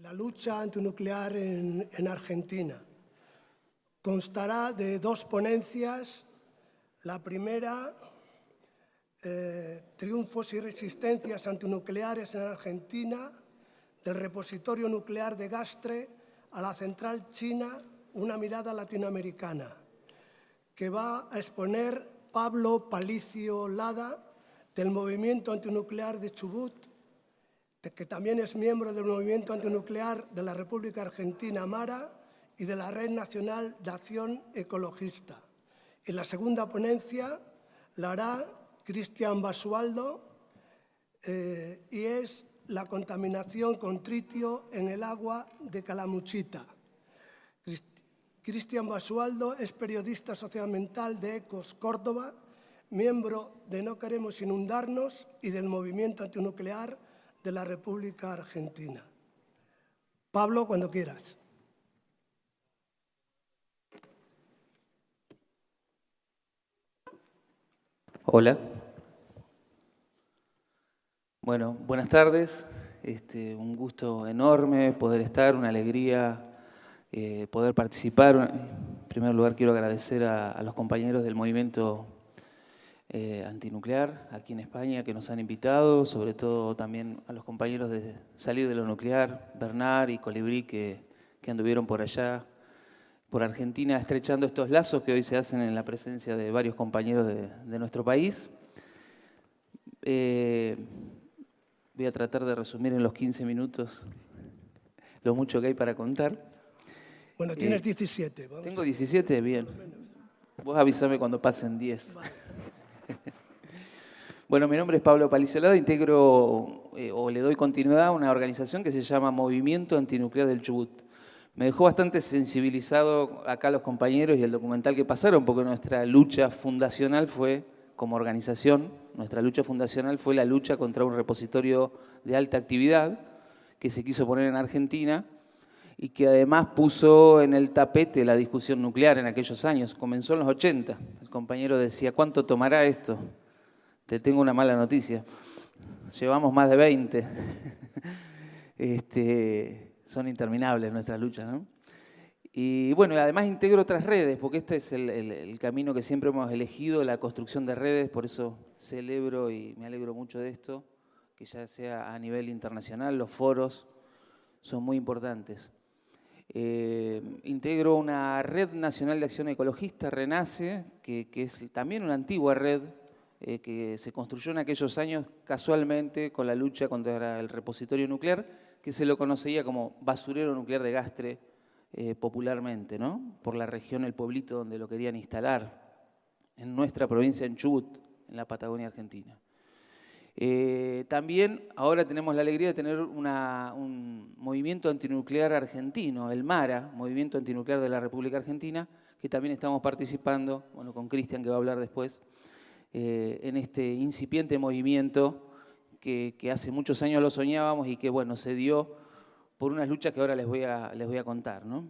La lucha antinuclear en Argentina constará de dos ponencias. La primera, triunfos y resistencias antinucleares en Argentina, del repositorio nuclear de Gastre a la central china, una mirada latinoamericana, que va a exponer Pablo Palicio Lada, del Movimiento Antinuclear de Chubut, que también es miembro del Movimiento Antinuclear de la República Argentina, MARA, y de la Red Nacional de Acción Ecologista. Y la segunda ponencia la hará Cristian Basualdo y es la contaminación con tritio en el agua de Calamuchita. Cristian Basualdo es periodista socioambiental de ECOS Córdoba, miembro de No Queremos Inundarnos y del Movimiento Antinuclear de la República Argentina. Pablo, cuando quieras. Hola. Bueno, buenas tardes. Un gusto enorme poder estar, una alegría poder participar. En primer lugar, quiero agradecer a los compañeros del movimiento antinuclear aquí en España que nos han invitado, sobre todo también a los compañeros de Salir de lo Nuclear, Bernard y Colibrí, que anduvieron por allá, por Argentina, estrechando estos lazos que hoy se hacen en la presencia de varios compañeros de nuestro país. Voy a tratar de resumir en los 15 minutos lo mucho que hay para contar. Bueno, tienes 17. Tengo 17, bien. Vos avísame cuando pasen 10. Vale. Bueno, mi nombre es Pablo Palicio Lada, integro o le doy continuidad a una organización que se llama Movimiento Antinuclear del Chubut. Me dejó bastante sensibilizado acá los compañeros y el documental que pasaron, porque nuestra lucha fundacional fue, como organización, nuestra lucha fundacional fue la lucha contra un repositorio de alta actividad que se quiso poner en Argentina y que además puso en el tapete la discusión nuclear en aquellos años. Comenzó en los 80. El compañero decía, ¿cuánto tomará esto? Te tengo una mala noticia. Llevamos más de 20. Son interminables nuestras luchas, ¿no? Y bueno, además integro otras redes, porque este es el camino que siempre hemos elegido, la construcción de redes, por eso celebro y me alegro mucho de esto, que ya sea a nivel internacional, los foros son muy importantes. Integro una Red Nacional de Acción Ecologista, RENACE, que es también una antigua red que se construyó en aquellos años casualmente con la lucha contra el repositorio nuclear, que se lo conocía como basurero nuclear de Gastre popularmente, ¿no? Por la región, el pueblito donde lo querían instalar, en nuestra provincia, en Chubut, en la Patagonia Argentina. También ahora tenemos la alegría de tener un movimiento antinuclear argentino, el MARA, Movimiento Antinuclear de la República Argentina, que también estamos participando, bueno, con Cristian que va a hablar después, en este incipiente movimiento que hace muchos años lo soñábamos y que, bueno, se dio por unas luchas que ahora les voy a contar, ¿no?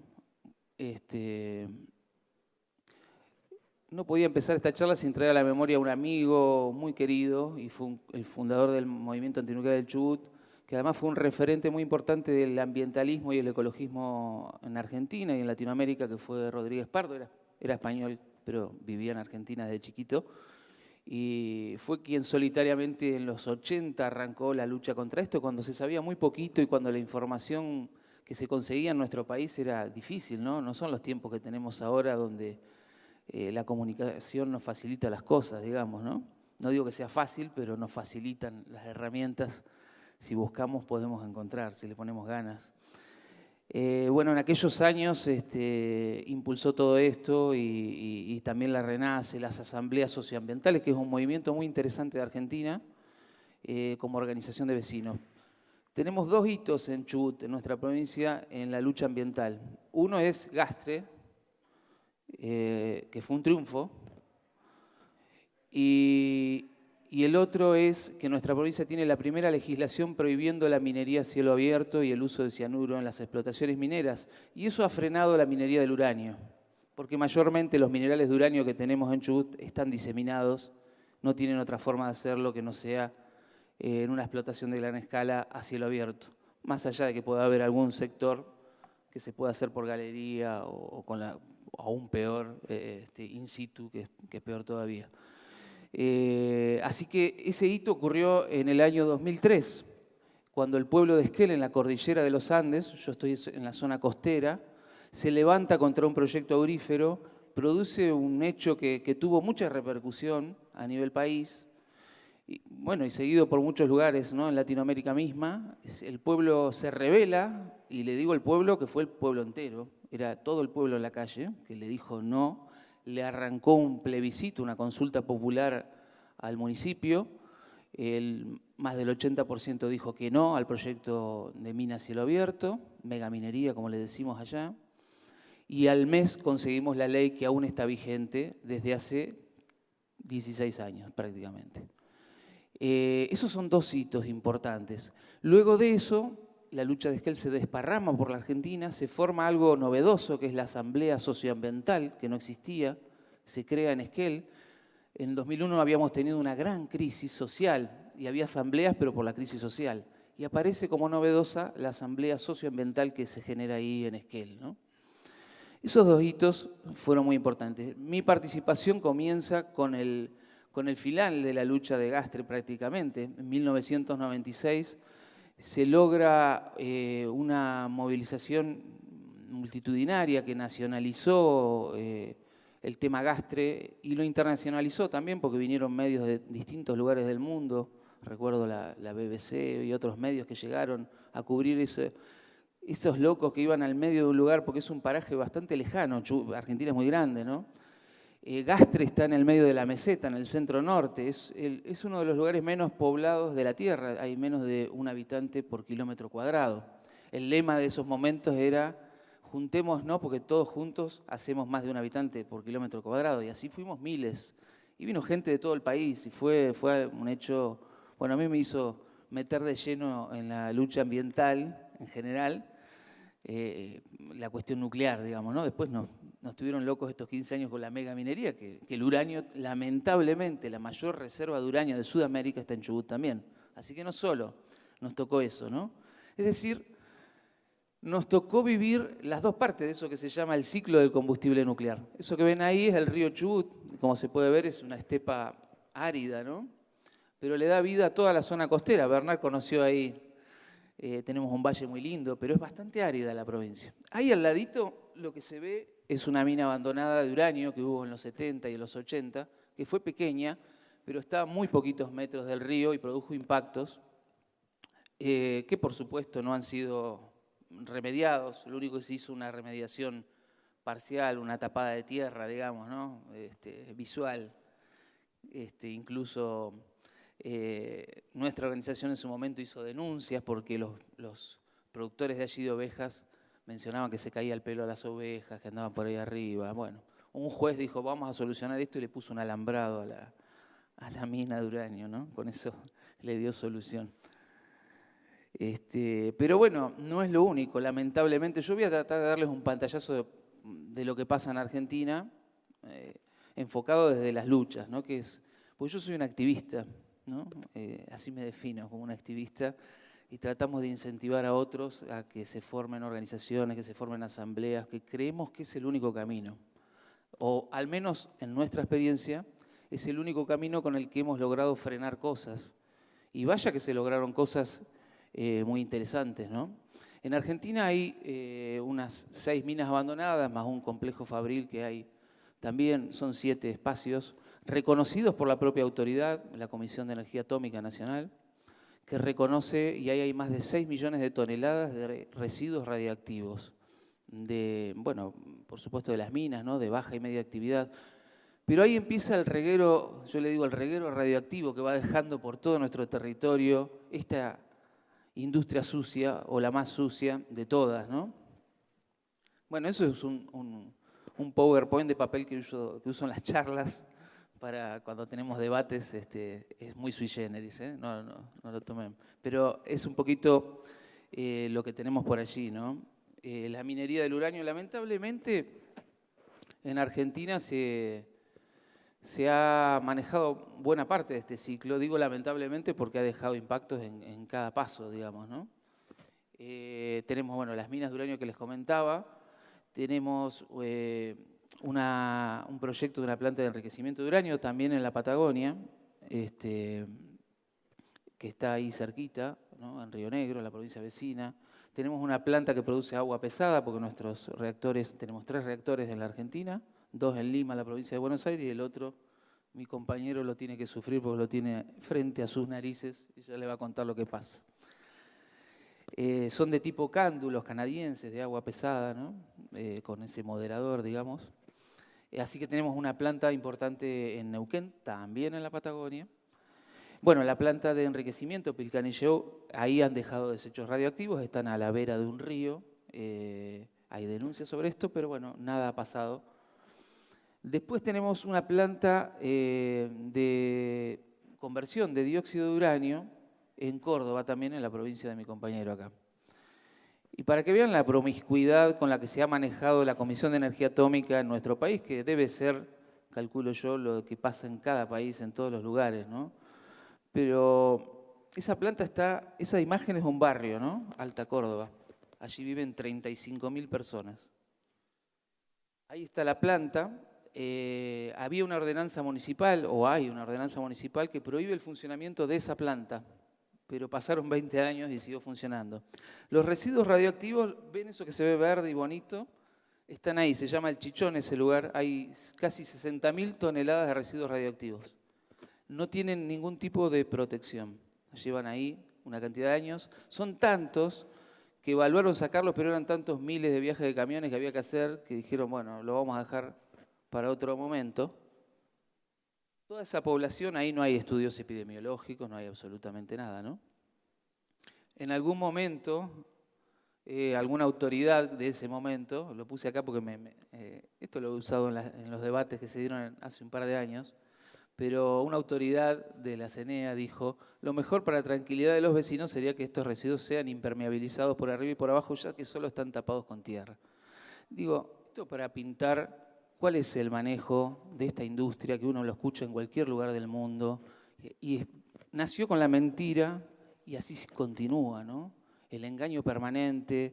No podía empezar esta charla sin traer a la memoria a un amigo muy querido y fue el fundador del Movimiento Antinuclear del Chubut, que además fue un referente muy importante del ambientalismo y el ecologismo en Argentina y en Latinoamérica, que fue Rodríguez Pardo. Era español, pero vivía en Argentina desde chiquito. Y fue quien solitariamente en los 80 arrancó la lucha contra esto, cuando se sabía muy poquito y cuando la información que se conseguía en nuestro país era difícil, ¿no? No son los tiempos que tenemos ahora donde la comunicación nos facilita las cosas, digamos, ¿no? No digo que sea fácil, pero nos facilitan las herramientas. Si buscamos podemos encontrar, si le ponemos ganas. Bueno, en aquellos años impulsó todo esto y también la RENACE, las asambleas socioambientales, que es un movimiento muy interesante de Argentina como organización de vecinos. Tenemos dos hitos en Chubut, en nuestra provincia, en la lucha ambiental. Uno es Gastre, que fue un triunfo, y el otro es que nuestra provincia tiene la primera legislación prohibiendo la minería a cielo abierto y el uso de cianuro en las explotaciones mineras. Y eso ha frenado la minería del uranio, porque mayormente los minerales de uranio que tenemos en Chubut están diseminados, no tienen otra forma de hacerlo que no sea en una explotación de gran escala a cielo abierto. más allá de que pueda haber algún sector que se pueda hacer por galería o aún peor, in situ, que es peor todavía. Así que ese hito ocurrió en el año 2003, cuando el pueblo de Esquel, en la cordillera de los Andes, yo estoy en la zona costera, se levanta contra un proyecto aurífero, produce un hecho que tuvo mucha repercusión a nivel país, y seguido por muchos lugares, ¿no? En Latinoamérica misma. El pueblo se rebela, y le digo el pueblo que fue el pueblo entero, era todo el pueblo en la calle, que le dijo no, le arrancó un plebiscito, una consulta popular al municipio. Más del 80% dijo que no al proyecto de mina a cielo abierto, megaminería como le decimos allá, y al mes conseguimos la ley que aún está vigente desde hace 16 años prácticamente. Esos son dos hitos importantes. Luego de eso, la lucha de Esquel se desparrama por la Argentina, se forma algo novedoso, que es la Asamblea Socioambiental, que no existía, se crea en Esquel. En 2001 habíamos tenido una gran crisis social y había asambleas, pero por la crisis social. Y aparece como novedosa la Asamblea Socioambiental que se genera ahí en Esquel, ¿no? Esos dos hitos fueron muy importantes. Mi participación comienza con el final de la lucha de Gastre prácticamente. En 1996 se logra una movilización multitudinaria que nacionalizó el tema Gastre y lo internacionalizó también porque vinieron medios de distintos lugares del mundo. Recuerdo la BBC y otros medios que llegaron a cubrir esos locos que iban al medio de un lugar, porque es un paraje bastante lejano. Argentina es muy grande, ¿no? Gastre está en el medio de la meseta, en el centro norte. Es uno de los lugares menos poblados de la Tierra. Hay menos de 1 habitante por kilómetro cuadrado. El lema de esos momentos era: juntémonos porque todos juntos hacemos más de 1 habitante por kilómetro cuadrado. Y así fuimos miles. Y vino gente de todo el país y fue un hecho, bueno, a mí me hizo meter de lleno en la lucha ambiental en general, la cuestión nuclear, digamos, ¿no? Después nos tuvieron locos estos 15 años con la megaminería, que el uranio, lamentablemente, la mayor reserva de uranio de Sudamérica está en Chubut también. Así que no solo nos tocó eso, ¿no? Es decir, nos tocó vivir las dos partes de eso que se llama el ciclo del combustible nuclear. Eso que ven ahí es el río Chubut, como se puede ver es una estepa árida, ¿no? Pero le da vida a toda la zona costera. Bernard conoció ahí, tenemos un valle muy lindo, pero es bastante árida la provincia. Ahí al ladito lo que se ve es una mina abandonada de uranio que hubo en los 70 y en los 80, que fue pequeña, pero está a muy poquitos metros del río y produjo impactos que por supuesto no han sido remediados. Lo único que se hizo una remediación parcial, una tapada de tierra, digamos, ¿no? Visual. Incluso nuestra organización en su momento hizo denuncias porque los productores de allí de ovejas mencionaban que se caía el pelo a las ovejas, que andaban por ahí arriba. Bueno, un juez dijo, vamos a solucionar esto, y le puso un alambrado a la mina de uranio, ¿no? Con eso le dio solución. Pero bueno, no es lo único, lamentablemente. Yo voy a tratar de darles un pantallazo de lo que pasa en Argentina, enfocado desde las luchas, ¿no? Porque yo soy un activista, ¿no? Así me defino, como un activista, y tratamos de incentivar a otros a que se formen organizaciones, que se formen asambleas, que creemos que es el único camino, o al menos en nuestra experiencia, es el único camino con el que hemos logrado frenar cosas. Y vaya que se lograron cosas muy interesantes, ¿no? En Argentina hay unas 6 minas abandonadas, más un complejo fabril que hay también, son 7 espacios reconocidos por la propia autoridad, la Comisión de Energía Atómica Nacional, que reconoce, y ahí hay más de 6 millones de toneladas de residuos radiactivos, bueno, por supuesto de las minas, ¿no? De baja y media actividad. Pero ahí empieza el reguero, yo le digo el reguero radioactivo que va dejando por todo nuestro territorio esta industria sucia, o la más sucia de todas, ¿no? Bueno, eso es un PowerPoint de papel que uso en las charlas para cuando tenemos debates, es muy sui generis, no lo tomen. Pero es un poquito lo que tenemos por allí, ¿no? La minería del uranio, lamentablemente, en Argentina se ha manejado buena parte de este ciclo. Digo lamentablemente porque ha dejado impactos en cada paso, digamos, ¿no? Tenemos, bueno, las minas de uranio que les comentaba. Tenemos un proyecto de una planta de enriquecimiento de uranio también en la Patagonia, que está ahí cerquita, ¿no? En Río Negro, en la provincia vecina. Tenemos una planta que produce agua pesada, porque nuestros reactores, tenemos 3 reactores en la Argentina, 2 en Lima, la provincia de Buenos Aires, y el otro, mi compañero lo tiene que sufrir porque lo tiene frente a sus narices y ya le va a contar lo que pasa. Son de tipo cándulos canadienses, de agua pesada, ¿no? Con ese moderador, digamos. Así que tenemos una planta importante en Neuquén, también en la Patagonia. Bueno, la planta de enriquecimiento Pilcanilleu, ahí han dejado desechos radioactivos, están a la vera de un río. Hay denuncias sobre esto, pero bueno, nada ha pasado. Después tenemos una planta de conversión de dióxido de uranio en Córdoba, también en la provincia de mi compañero acá. Y para que vean la promiscuidad con la que se ha manejado la Comisión de Energía Atómica en nuestro país, que debe ser, calculo yo, lo que pasa en cada país, en todos los lugares, ¿no? Pero esa planta está, esa imagen es un barrio, ¿no? Alta Córdoba. Allí viven 35.000 personas. Ahí está la planta. Había una ordenanza municipal, o hay una ordenanza municipal, que prohíbe el funcionamiento de esa planta, pero pasaron 20 años y siguió funcionando. Los residuos radioactivos, ven eso que se ve verde y bonito, están ahí, se llama El Chichón ese lugar, hay casi 60.000 toneladas de residuos radioactivos. No tienen ningún tipo de protección, llevan ahí una cantidad de años, son tantos que evaluaron sacarlos, pero eran tantos miles de viajes de camiones que había que hacer, que dijeron, bueno, lo vamos a dejar para otro momento. Toda esa población, ahí no hay estudios epidemiológicos, no hay absolutamente nada, ¿no? En algún momento, alguna autoridad de ese momento, lo puse acá porque esto lo he usado en los debates que se dieron hace un par de años, pero una autoridad de la CENEA dijo, lo mejor para la tranquilidad de los vecinos sería que estos residuos sean impermeabilizados por arriba y por abajo, ya que solo están tapados con tierra. Digo, esto para pintar cuál es el manejo de esta industria, que uno lo escucha en cualquier lugar del mundo, y nació con la mentira y así continúa, ¿no? El engaño permanente,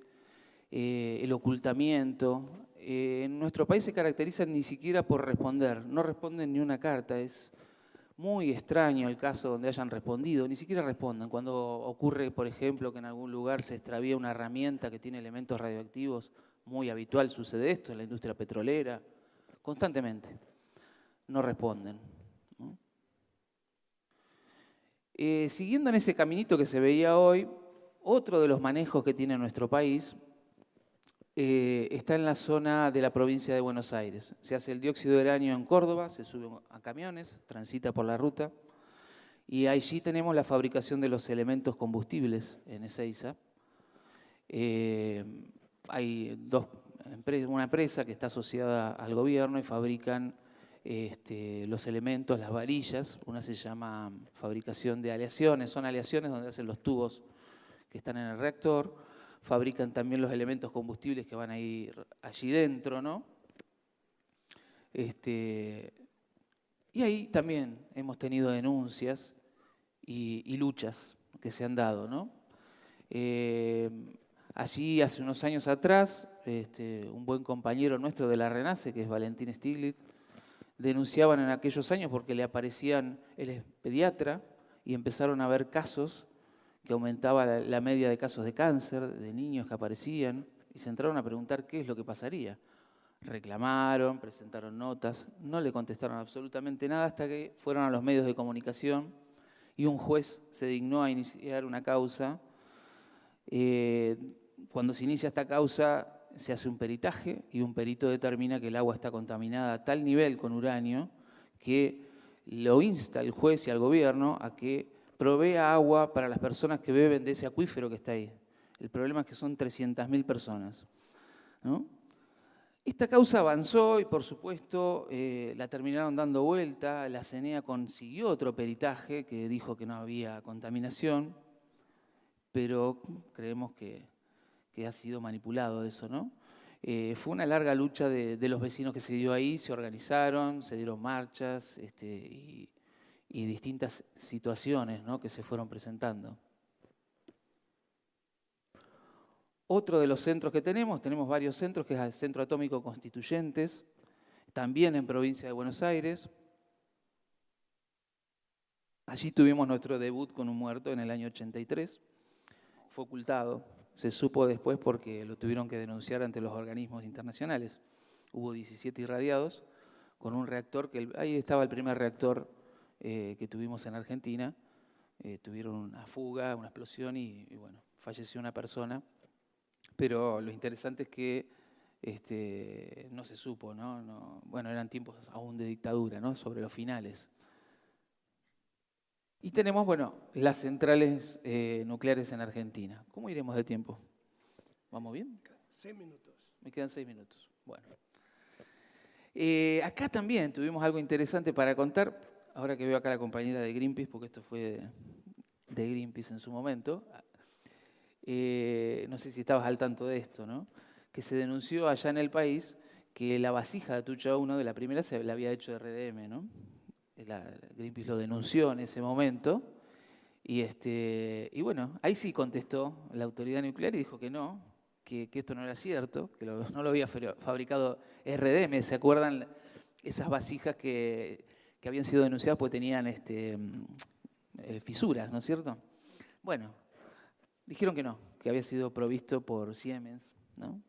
el ocultamiento. En nuestro país se caracterizan ni siquiera por responder, no responden ni una carta, es muy extraño el caso donde hayan respondido, ni siquiera responden. Cuando ocurre, por ejemplo, que en algún lugar se extravía una herramienta que tiene elementos radioactivos, muy habitual sucede esto en la industria petrolera, constantemente, no responden, ¿no? Siguiendo en ese caminito que se veía hoy, otro de los manejos que tiene nuestro país está en la zona de la provincia de Buenos Aires. Se hace el dióxido de uranio en Córdoba, se sube a camiones, transita por la ruta, y allí tenemos la fabricación de los elementos combustibles en Ezeiza. Hay una empresa que está asociada al gobierno y fabrican los elementos, las varillas. Una se llama fabricación de aleaciones, son aleaciones donde hacen los tubos que están en el reactor. Fabrican también los elementos combustibles que van a ir allí dentro, ¿no? Y ahí también hemos tenido denuncias y luchas que se han dado, ¿no? Allí, hace unos años atrás, un buen compañero nuestro de la RENACE, que es Valentín Stiglitz, denunciaban en aquellos años porque le aparecían, él es pediatra, y empezaron a ver casos que aumentaba la media de casos de cáncer, de niños que aparecían, y se entraron a preguntar qué es lo que pasaría. Reclamaron, presentaron notas, no le contestaron absolutamente nada hasta que fueron a los medios de comunicación y un juez se dignó a iniciar una causa. Cuando se inicia esta causa se hace un peritaje y un perito determina que el agua está contaminada a tal nivel con uranio que lo insta el juez y al gobierno a que provea agua para las personas que beben de ese acuífero que está ahí. El problema es que son 300.000 personas, ¿no? Esta causa avanzó y, por supuesto, la terminaron dando vuelta. La CENEA consiguió otro peritaje que dijo que no había contaminación, pero creemos que ha sido manipulado eso, ¿no? Fue una larga lucha de los vecinos que se dio ahí, se organizaron, se dieron marchas y distintas situaciones, ¿no?, que se fueron presentando. Otro de los centros que tenemos varios centros, que es el Centro Atómico Constituyentes, también en provincia de Buenos Aires. Allí tuvimos nuestro debut con un muerto en el año 83. Fue ocultado, se supo después porque lo tuvieron que denunciar ante los organismos internacionales. Hubo 17 irradiados con un reactor, ahí estaba el primer reactor que tuvimos en Argentina. Tuvieron una fuga, una explosión y bueno, falleció una persona. Pero lo interesante es que no se supo, ¿no? Bueno, eran tiempos aún de dictadura, ¿no? Sobre los finales. Y tenemos, bueno, las centrales nucleares en Argentina. ¿Cómo iremos de tiempo? ¿Vamos bien? 6 minutos. Me quedan 6 minutos. Bueno. Acá también tuvimos algo interesante para contar. Ahora que veo acá a la compañera de Greenpeace, porque esto fue de Greenpeace en su momento. No sé si estabas al tanto de esto, ¿no? Que se denunció allá en el país que la vasija de Atucha 1 de la primera se la había hecho de RDM, ¿no? Greenpeace lo denunció en ese momento y bueno, ahí sí contestó la autoridad nuclear y dijo que no, que esto no era cierto, que no lo había fabricado RDM. ¿Se acuerdan esas vasijas que habían sido denunciadas porque tenían fisuras, ¿no es cierto? Bueno, dijeron que no, que había sido provisto por Siemens, ¿no?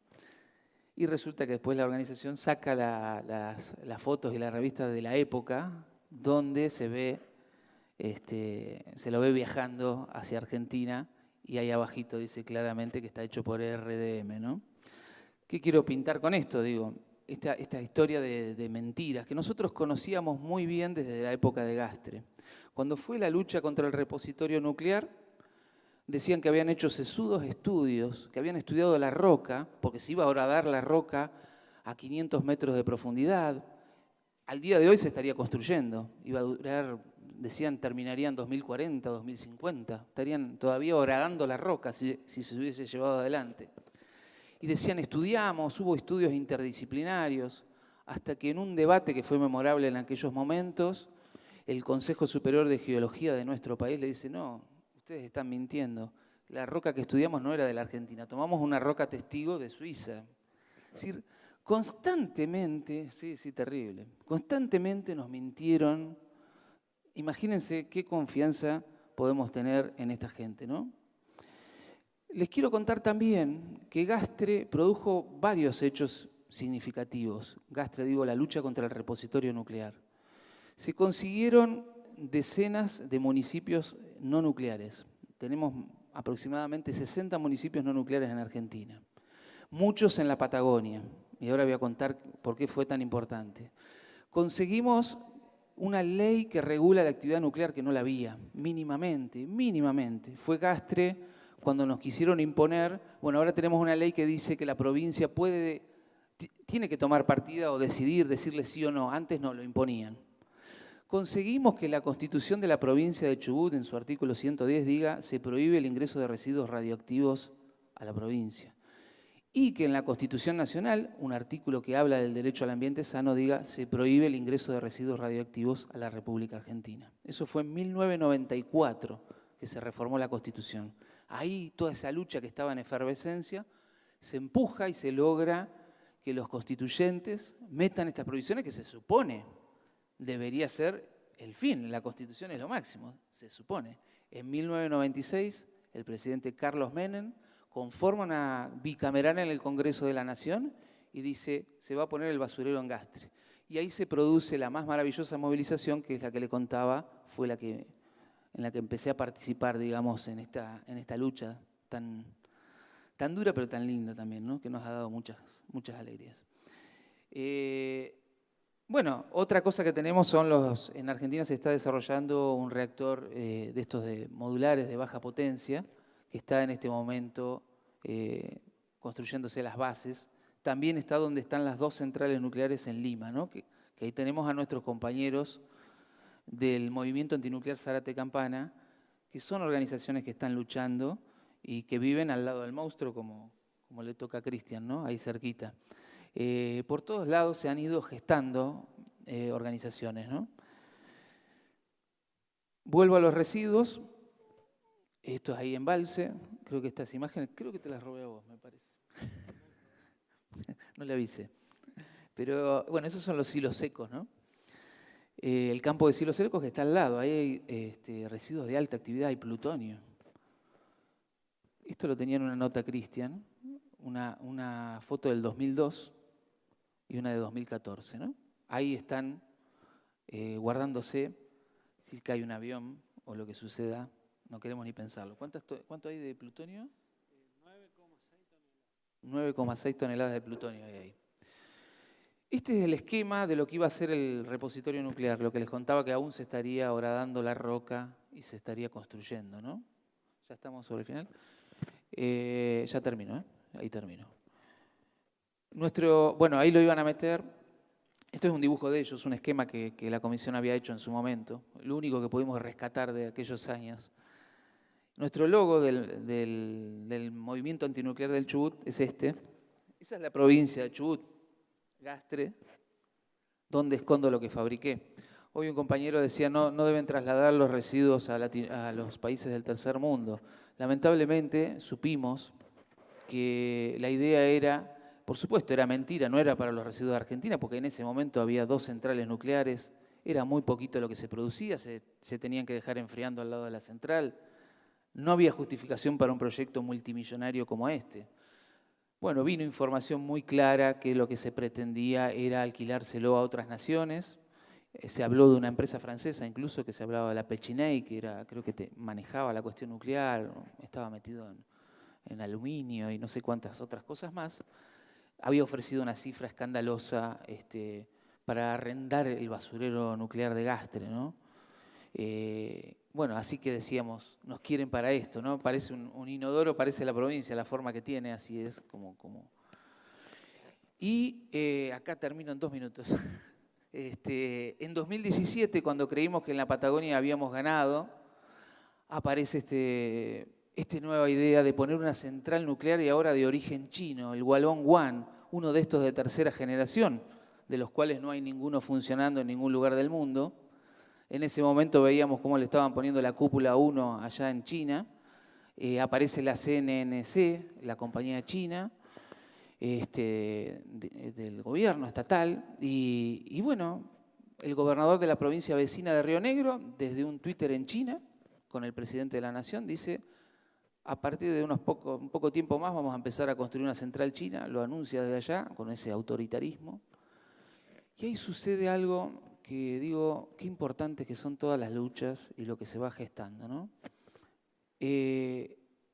Y resulta que después la organización saca las fotos y las revistas de la época donde se lo ve viajando hacia Argentina y ahí abajito dice claramente que está hecho por RDM, ¿no? ¿Qué quiero pintar con esto? Digo, esta historia de mentiras que nosotros conocíamos muy bien desde la época de Gastre. Cuando fue la lucha contra el repositorio nuclear, decían que habían hecho sesudos estudios, que habían estudiado la roca, porque se iba a horadar la roca a 500 metros de profundidad. Al día de hoy se estaría construyendo, iba a durar, decían, terminaría en 2040, 2050. Estarían todavía horadando la roca si se hubiese llevado adelante. Y decían, hubo estudios interdisciplinarios, hasta que en un debate que fue memorable en aquellos momentos, el Consejo Superior de Geología de nuestro país le dice, no, ustedes están mintiendo, la roca que estudiamos no era de la Argentina, tomamos una roca testigo de Suiza. Es decir, constantemente, sí, terrible, constantemente nos mintieron. Imagínense qué confianza podemos tener en esta gente, ¿no? Les quiero contar también que Gastre produjo varios hechos significativos. Gastre, digo, la lucha contra el repositorio nuclear. Se consiguieron decenas de municipios no nucleares. Tenemos aproximadamente 60 municipios no nucleares en Argentina. Muchos en la Patagonia. Y ahora voy a contar por qué fue tan importante. Conseguimos una ley que regula la actividad nuclear que no la había, mínimamente. Fue Gastre cuando nos quisieron imponer. Bueno, ahora tenemos una ley que dice que la provincia tiene que tomar partida o decirle sí o no. Antes no lo imponían. Conseguimos que la Constitución de la provincia de Chubut, en su artículo 110, diga se prohíbe el ingreso de residuos radioactivos a la provincia. Y que en la Constitución Nacional, un artículo que habla del derecho al ambiente sano, diga se prohíbe el ingreso de residuos radioactivos a la República Argentina. Eso fue en 1994 que se reformó la Constitución. Ahí toda esa lucha que estaba en efervescencia se empuja y se logra que los constituyentes metan estas prohibiciones que se supone debería ser el fin. La Constitución es lo máximo, se supone. En 1996, el presidente Carlos Menem conforma una bicameral en el Congreso de la Nación y dice, se va a poner el basurero en Gastre. Y ahí se produce la más maravillosa movilización, que es la que le contaba, fue en la que empecé a participar, digamos, en esta lucha tan dura, pero tan linda también, ¿no? Que nos ha dado muchas alegrías. Bueno, otra cosa que tenemos en Argentina se está desarrollando un reactor de estos modulares de baja potencia, que está en este momento construyéndose las bases. También está donde están las 2 centrales nucleares en Lima, ¿no? Que ahí tenemos a nuestros compañeros del movimiento antinuclear Zárate Campana, que son organizaciones que están luchando y que viven al lado del monstruo, como le toca a Cristian, ¿no? Ahí cerquita. Por todos lados se han ido gestando organizaciones, ¿no? Vuelvo a los residuos. Esto es ahí en Balse. Creo que estas imágenes, creo que te las robé a vos, me parece. No le avisé. Pero bueno, esos son los silos secos, ¿no? El campo de silos secos que está al lado. Ahí hay residuos de alta actividad y plutonio. Esto lo tenía en una nota Cristian, una foto del 2002 y una de 2014, ¿no? Ahí están guardándose si cae un avión o lo que suceda. No queremos ni pensarlo. ¿Cuánto hay de plutonio? 9,6 toneladas de plutonio hay ahí. Este es el esquema de lo que iba a ser el repositorio nuclear, lo que les contaba que aún se estaría horadando la roca y se estaría construyendo, ¿no? Ya estamos sobre el final. Ya termino, ¿eh? Ahí termino. Bueno, ahí lo iban a meter. Esto es un dibujo de ellos, un esquema que la comisión había hecho en su momento. Lo único que pudimos rescatar de aquellos años. Nuestro logo del movimiento antinuclear del Chubut es este. Esa es la provincia de Chubut, Gastre, donde escondo lo que fabriqué. Hoy un compañero decía, no deben trasladar los residuos a los países del tercer mundo. Lamentablemente supimos que la idea era, por supuesto, era mentira, no era para los residuos de Argentina, porque en ese momento había 2 centrales nucleares, era muy poquito lo que se producía, se tenían que dejar enfriando al lado de la central. No había justificación para un proyecto multimillonario como este. Bueno, vino información muy clara que lo que se pretendía era alquilárselo a otras naciones. Se habló de una empresa francesa, incluso que se hablaba de la Pechiney, que creo que manejaba la cuestión nuclear, estaba metido en aluminio y no sé cuántas otras cosas más. Había ofrecido una cifra escandalosa para arrendar el basurero nuclear de Gastre, ¿no? Bueno, así que decíamos, nos quieren para esto, ¿no? Parece un inodoro, parece la provincia, la forma que tiene, así es como... Y acá termino en 2 minutos. En 2017, cuando creímos que en la Patagonia habíamos ganado, aparece esta nueva idea de poner una central nuclear y ahora de origen chino, el Hualong One, uno de estos de tercera generación, de los cuales no hay ninguno funcionando en ningún lugar del mundo. En ese momento veíamos cómo le estaban poniendo la cúpula 1 allá en China. Aparece la CNNC, la compañía china, del gobierno estatal. Y bueno, el gobernador de la provincia vecina de Río Negro, desde un Twitter en China, con el presidente de la Nación, dice, a partir de un poco tiempo más vamos a empezar a construir una central china, lo anuncia desde allá, con ese autoritarismo. Y ahí sucede algo que digo, qué importantes que son todas las luchas y lo que se va gestando, ¿no?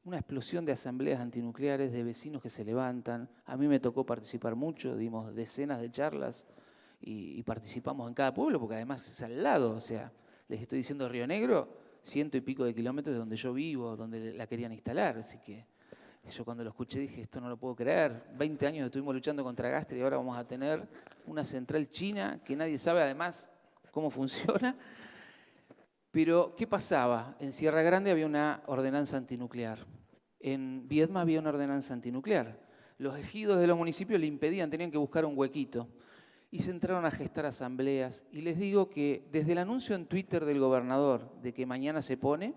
Una explosión de asambleas antinucleares, de vecinos que se levantan. A mí me tocó participar mucho, dimos decenas de charlas y participamos en cada pueblo, porque además es al lado, o sea, les estoy diciendo Río Negro, 100 y pico de kilómetros de donde yo vivo, donde la querían instalar, así que yo cuando lo escuché dije, esto no lo puedo creer. 20 años estuvimos luchando contra Gastre y ahora vamos a tener una central china que nadie sabe además cómo funciona. Pero, ¿qué pasaba? En Sierra Grande había una ordenanza antinuclear. En Viedma había una ordenanza antinuclear. Los ejidos de los municipios le impedían, tenían que buscar un huequito. Y se entraron a gestar asambleas. Y les digo que desde el anuncio en Twitter del gobernador de que mañana se pone,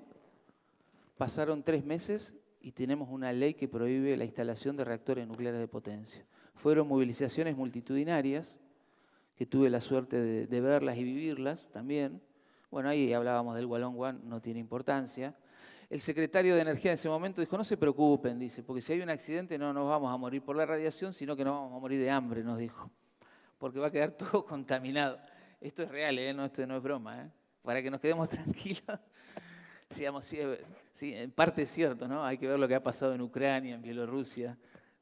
pasaron 3 meses y tenemos una ley que prohíbe la instalación de reactores nucleares de potencia. Fueron movilizaciones multitudinarias, que tuve la suerte de verlas y vivirlas también. Bueno, ahí hablábamos del Hualong One, no tiene importancia. El secretario de Energía en ese momento dijo, no se preocupen, dice, porque si hay un accidente no nos vamos a morir por la radiación, sino que nos vamos a morir de hambre, nos dijo, porque va a quedar todo contaminado. Esto es real, ¿eh? Esto no es broma, para que nos quedemos tranquilos. Sí, en parte es cierto, ¿no? Hay que ver lo que ha pasado en Ucrania, en Bielorrusia,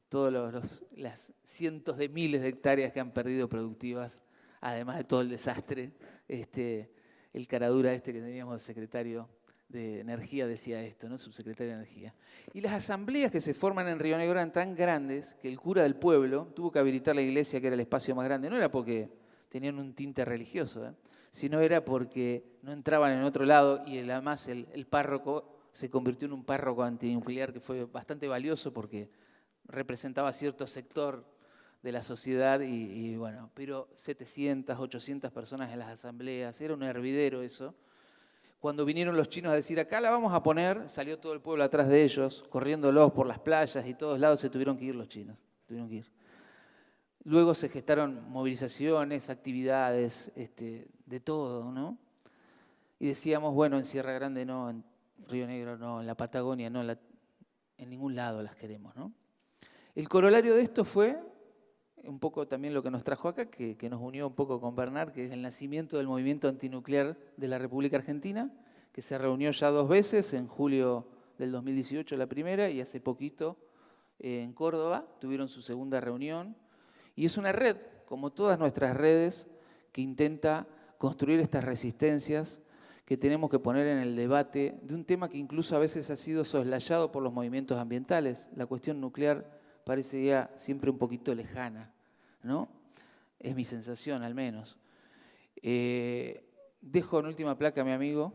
todas las cientos de miles de hectáreas que han perdido productivas, además de todo el desastre. El caradura que teníamos de secretario de Energía decía esto, ¿no? Subsecretario de Energía. Y las asambleas que se forman en Río Negro eran tan grandes que el cura del pueblo tuvo que habilitar la iglesia, que era el espacio más grande. No era porque tenían un tinte religioso, sino era porque no entraban en otro lado y además el párroco se convirtió en un párroco antinuclear que fue bastante valioso porque representaba cierto sector de la sociedad y bueno, pero 700, 800 personas en las asambleas, era un hervidero eso. Cuando vinieron los chinos a decir, acá la vamos a poner, salió todo el pueblo atrás de ellos, corriéndolos por las playas y todos lados se tuvieron que ir los chinos. Tuvieron que ir. Luego se gestaron movilizaciones, actividades, de todo, ¿no? Y decíamos, bueno, en Sierra Grande no, en Río Negro no, en la Patagonia no, en ningún lado las queremos, ¿no? El corolario de esto fue un poco también lo que nos trajo acá, que nos unió un poco con Bernard, que es el nacimiento del movimiento antinuclear de la República Argentina, que se reunió ya 2 veces, en julio del 2018 la primera y hace poquito en Córdoba tuvieron su segunda reunión. Y es una red, como todas nuestras redes, que intenta construir estas resistencias que tenemos que poner en el debate de un tema que incluso a veces ha sido soslayado por los movimientos ambientales. La cuestión nuclear parece ya siempre un poquito lejana, ¿no? Es mi sensación, al menos. Dejo en última placa a mi amigo,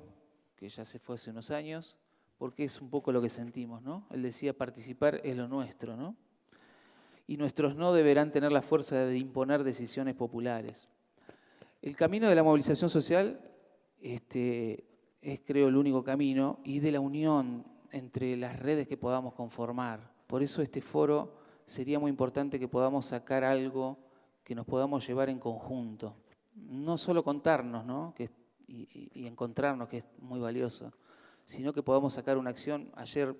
que ya se fue hace unos años, porque es un poco lo que sentimos, ¿no? Él decía, participar es lo nuestro, ¿no? Y nuestros no deberán tener la fuerza de imponer decisiones populares. El camino de la movilización social es, creo, el único camino, y de la unión entre las redes que podamos conformar. Por eso este foro sería muy importante que podamos sacar algo que nos podamos llevar en conjunto. No solo contarnos, ¿no? y encontrarnos, que es muy valioso, sino que podamos sacar una acción. Ayer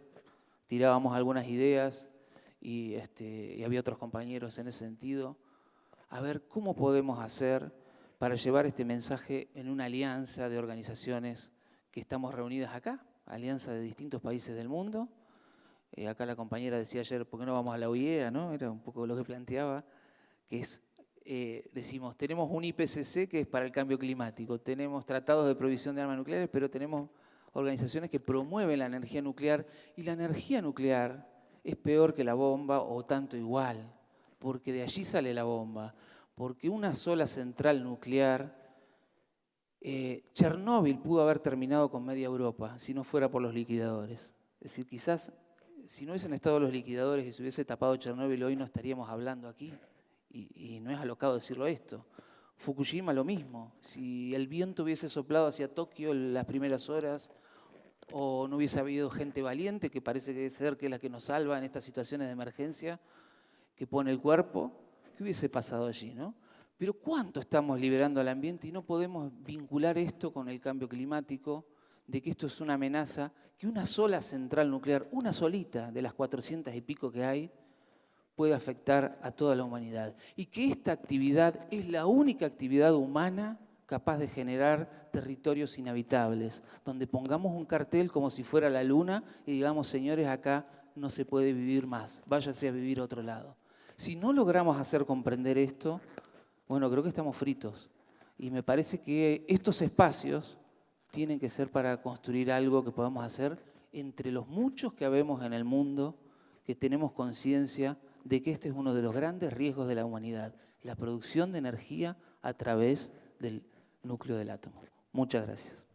tirábamos algunas ideas y había otros compañeros en ese sentido. A ver cómo podemos hacer para llevar este mensaje en una alianza de organizaciones que estamos reunidas acá, alianza de distintos países del mundo. Acá la compañera decía ayer, ¿por qué no vamos a la OIEA? ¿No? Era un poco lo que planteaba, que es, decimos, tenemos un IPCC que es para el cambio climático, tenemos tratados de prohibición de armas nucleares, pero tenemos organizaciones que promueven la energía nuclear, y la energía nuclear es peor que la bomba o tanto igual, porque de allí sale la bomba, porque una sola central nuclear, Chernóbil pudo haber terminado con media Europa si no fuera por los liquidadores. Es decir, quizás si no hubiesen estado los liquidadores y se hubiese tapado Chernóbil, hoy no estaríamos hablando aquí. Y no es alocado decirlo esto. Fukushima lo mismo. Si el viento hubiese soplado hacia Tokio en las primeras horas, o no hubiese habido gente valiente, que parece que ser que es la que nos salva en estas situaciones de emergencia, que pone el cuerpo, ¿qué hubiese pasado allí, no? Pero ¿cuánto estamos liberando al ambiente y no podemos vincular esto con el cambio climático, de que esto es una amenaza, que una sola central nuclear, una solita de las 400 y pico que hay, puede afectar a toda la humanidad? Y que esta actividad es la única actividad humana capaz de generar territorios inhabitables, donde pongamos un cartel como si fuera la luna y digamos, señores, acá no se puede vivir más, váyase a vivir a otro lado. Si no logramos hacer comprender esto, bueno, creo que estamos fritos. Y me parece que estos espacios tienen que ser para construir algo que podamos hacer entre los muchos que habemos en el mundo, que tenemos conciencia de que este es uno de los grandes riesgos de la humanidad, la producción de energía a través del núcleo del átomo. Muchas gracias.